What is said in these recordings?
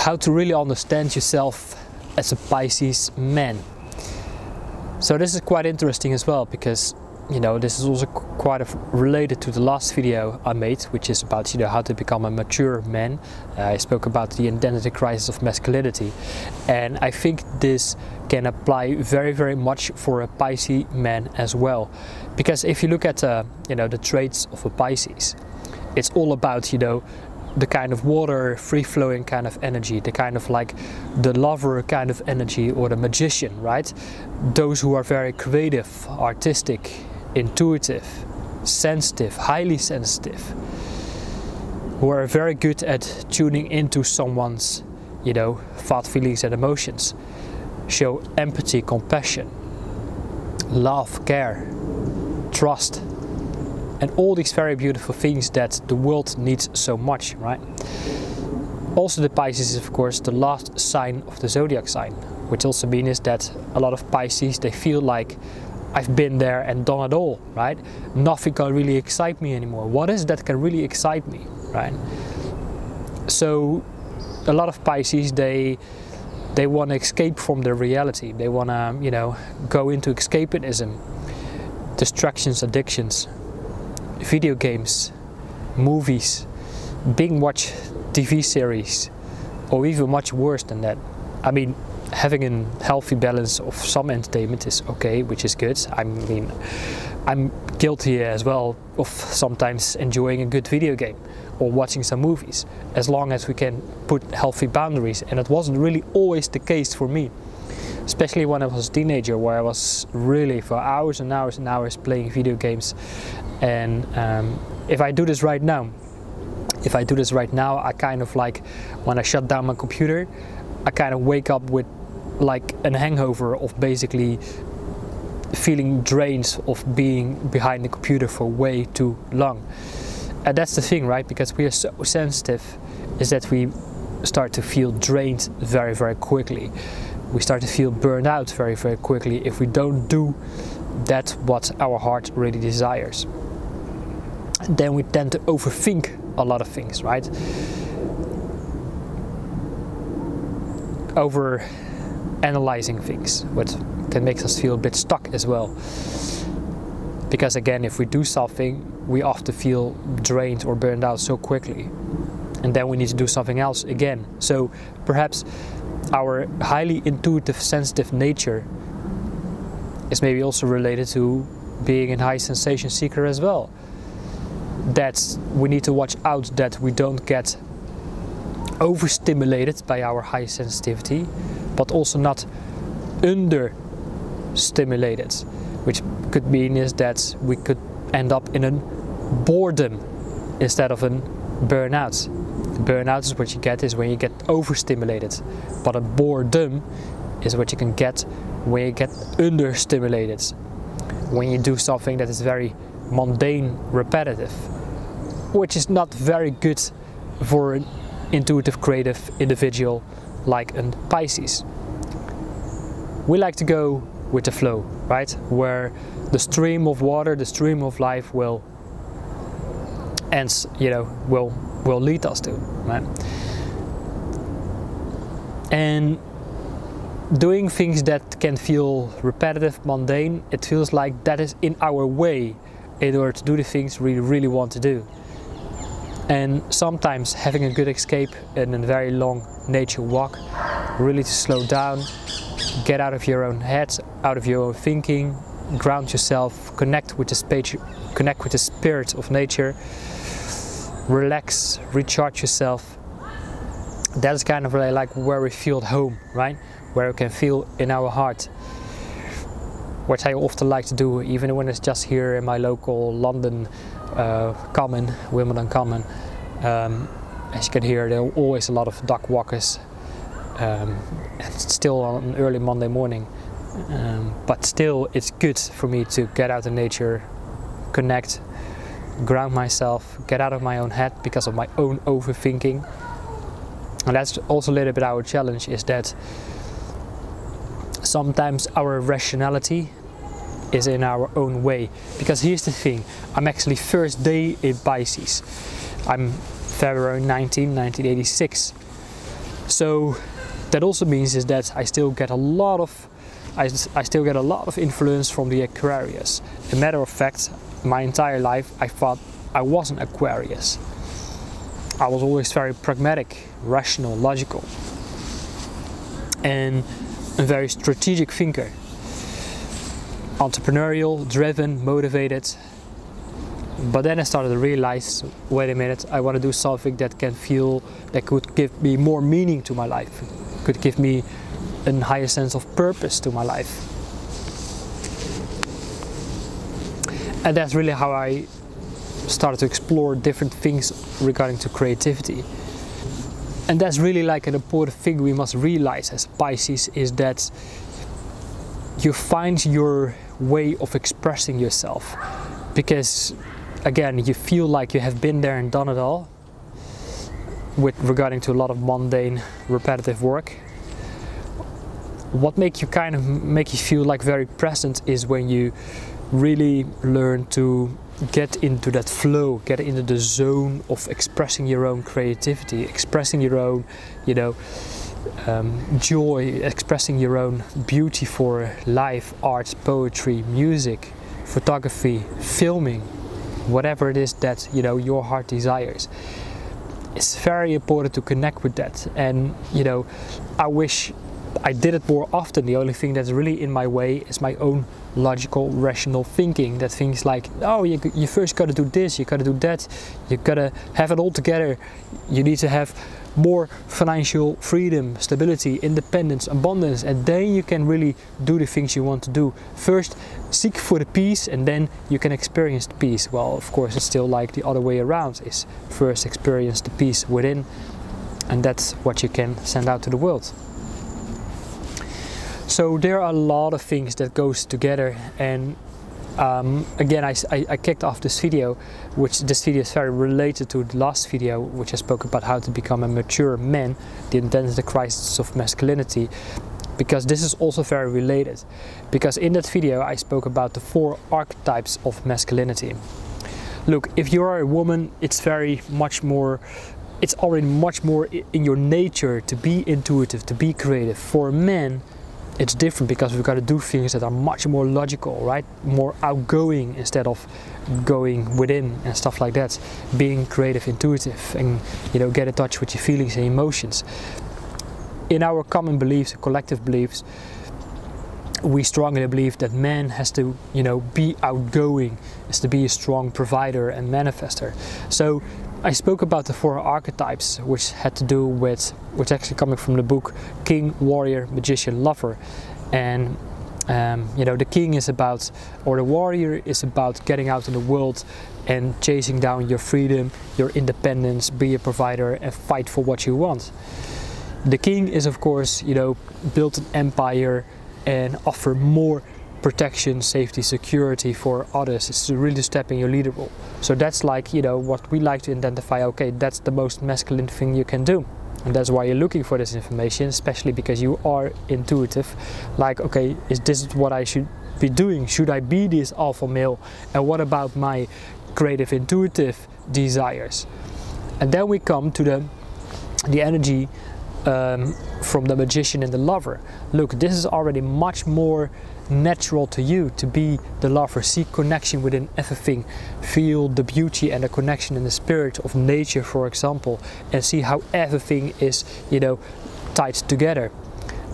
how to really understand yourself as a Pisces man. So this is quite interesting as well, because you know, this is also quite related to the last video I made, which is about, you know, how to become a mature man. I spoke about the identity crisis of masculinity, and I think this can apply very much for a Pisces man as well. Because if you look at you know, the traits of a Pisces, it's all about, you know, the kind of water, free-flowing kind of energy, the kind of like the lover kind of energy, or the magician, right? Those who are very creative, artistic, intuitive, sensitive, highly sensitive, who are very good at tuning into someone's, you know, thought, feelings and emotions, show empathy, compassion, love, care, trust, and all these very beautiful things that the world needs so much, right? Also, the Pisces is of course the last sign of the zodiac sign, which also means that a lot of Pisces, they feel like, I've been there and done it all, right? Nothing can really excite me anymore. What is that can really excite me, right? So a lot of Pisces, they want to escape from their reality. They want to, you know, go into escapism, distractions, addictions, video games, movies, watch TV series, or even much worse than that. I mean, having a healthy balance of some entertainment is okay, which is good. I mean, I'm guilty as well of sometimes enjoying a good video game or watching some movies, as long as we can put healthy boundaries, and it wasn't really always the case for me. Especially when I was a teenager, where I was really for hours and hours and hours playing video games. And if I do this right now, I kind of like, when I shut down my computer, I kind of wake up with like a hangover of basically feeling drained of being behind the computer for way too long. And that's the thing, right? Because we are so sensitive, is that we start to feel drained very quickly. We start to feel burned out very quickly if we don't do that what our heart really desires. And then we tend to overthink a lot of things, right? Over analyzing things, what can make us feel a bit stuck as well. Because again, if we do something, we often feel drained or burned out so quickly, and then we need to do something else again. So perhaps our highly intuitive, sensitive nature is maybe also related to being a high sensation seeker as well. That we need to watch out that we don't get overstimulated by our high sensitivity, but also not understimulated, which could mean is that we could end up in a boredom instead of a burnout. Burnout is what you get is when you get overstimulated, but a boredom is what you can get when you get understimulated, when you do something that is very mundane, repetitive, which is not very good for an intuitive, creative individual like a Pisces. We like to go with the flow, right? Where the stream of water, the stream of life will lead us to, right? And doing things that can feel repetitive, mundane, it feels like that is in our way in order to do the things we really want to do. And sometimes having a good escape in a very long nature walk, really to slow down, get out of your own head, out of your own thinking, ground yourself, connect with the spirit of nature, relax, recharge yourself. That's kind of really like where we feel at home, right? Where we can feel in our heart, which I often like to do, even when it's just here in my local London common, Wimbledon common. As you can hear, there are always a lot of dog walkers. It's still on an early Monday morning, but still it's good for me to get out in nature, connect, ground myself, get out of my own head because of my own overthinking. And that's also a little bit our challenge, is that sometimes our rationality is in our own way. Because here's the thing, I'm actually first day in Pisces. I'm February 19, 1986. So that also means is that I still get a lot of influence from the Aquarius. As a matter of fact, my entire life I thought I was an Aquarius. I was always very pragmatic, rational, logical, and a very strategic thinker. Entrepreneurial, driven, motivated. But then I started to realize, wait a minute, I want to do something that could give me more meaning to my life, could give me a higher sense of purpose to my life. And that's really how I started to explore different things regarding to creativity. And that's really like an important thing we must realize as Pisces, is that you find your way of expressing yourself, because again, you feel like you have been there and done it all with regarding to a lot of mundane, repetitive work. What make you feel like very present is when you really learn to get into that flow, get into the zone of expressing your own creativity, expressing your own, joy, expressing your own beauty for life, art, poetry, music, photography, filming, whatever it is that your heart desires. It's very important to connect with that, and I wish I did it more often. The only thing that's really in my way is my own logical, rational thinking, that things like, oh, you first got to do this, you got to do that, you got to have it all together, you need to have more financial freedom, stability, independence, abundance, and then you can really do the things you want to do. First seek for the peace, and then you can experience the peace. Well, of course, it's still like the other way around, is first experience the peace within, and that's what you can send out to the world. So there are a lot of things that goes together, and again, I kicked off this video, this video is very related to the last video, which I spoke about how to become a mature man, the identity crisis of masculinity, because this is also very related. Because in that video I spoke about the 4 archetypes of masculinity. Look, if you are a woman, it's already much more in your nature to be intuitive, to be creative. For men, it's different, because we've got to do things that are much more logical, right? More outgoing instead of going within and stuff like that. Being creative, intuitive, and get in touch with your feelings and emotions. In our common beliefs, collective beliefs, we strongly believe that man has to, be outgoing, is to be a strong provider and manifester. So I spoke about the 4 archetypes, which had to do with, which actually coming from the book King, Warrior, Magician, Lover. And the king is about, or the warrior is about getting out in the world and chasing down your freedom, your independence, be a provider and fight for what you want. The king is, of course, build an empire and offer more protection, safety, security for others. It's to really step in your leader role. So that's like, what we like to identify, okay, that's the most masculine thing you can do. And that's why you're looking for this information, especially because you are intuitive. Like, okay, is this what I should be doing? Should I be this alpha male? And what about my creative, intuitive desires? And then we come to the energy from the magician and the lover. Look, this is already much more natural to you to be the lover. See connection within everything, feel the beauty and the connection in the spirit of nature, for example, and see how everything is tied together.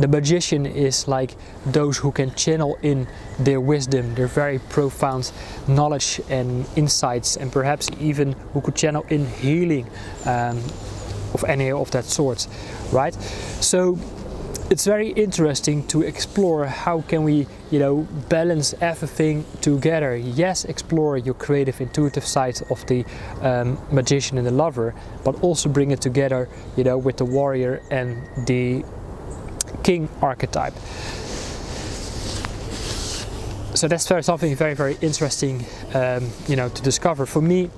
The magician is like those who can channel in their wisdom, their very profound knowledge and insights, and perhaps even who could channel in healing of any of that sort, right? So it's very interesting to explore how can we, balance everything together. Yes, explore your creative, intuitive side of the magician and the lover, but also bring it together, with the warrior and the king archetype. So that's something very, very interesting, to discover. For me,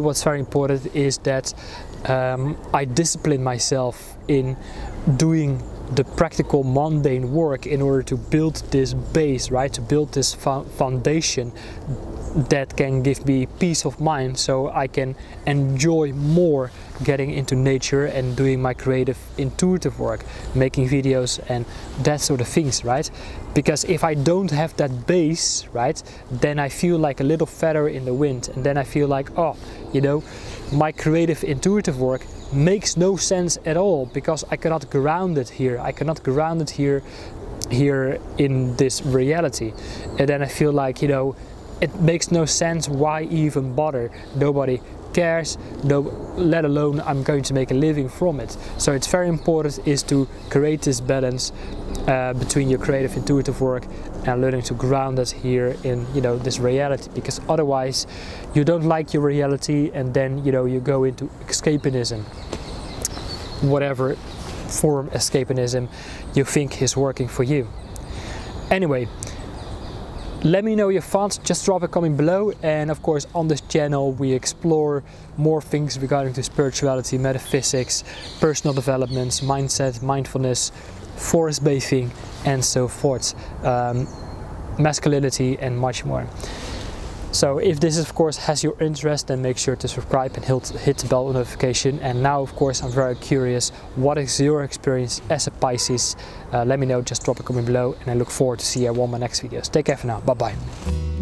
what's very important is that I discipline myself in doing the practical mundane work in order to build this base, right? To build this foundation that can give me peace of mind, so I can enjoy more getting into nature and doing my creative intuitive work, making videos and that sort of things, right? Because if I don't have that base, right, then I feel like a little feather in the wind, and then I feel like, oh, you know, my creative intuitive work makes no sense at all because I cannot ground it here. I cannot ground it here in this reality, and then I feel like, you know, it makes no sense. Why even bother? Nobody cares, let alone I'm going to make a living from it. So it's very important is to create this balance between your creative intuitive work and learning to ground it here in, you know, this reality, because otherwise you don't like your reality, and then, you know, you go into escapism, whatever form escapism you think is working for you. Anyway, let me know your thoughts, just drop a comment below, and of course on this channel we explore more things regarding to spirituality, metaphysics, personal developments, mindset, mindfulness, forest bathing and so forth, masculinity and much more. So if this of course has your interest, then make sure to subscribe and hit the bell notification. And now of course I'm very curious, what is your experience as a Pisces? Let me know, just drop a comment below, and I look forward to see you on my next videos. Take care for now, bye bye.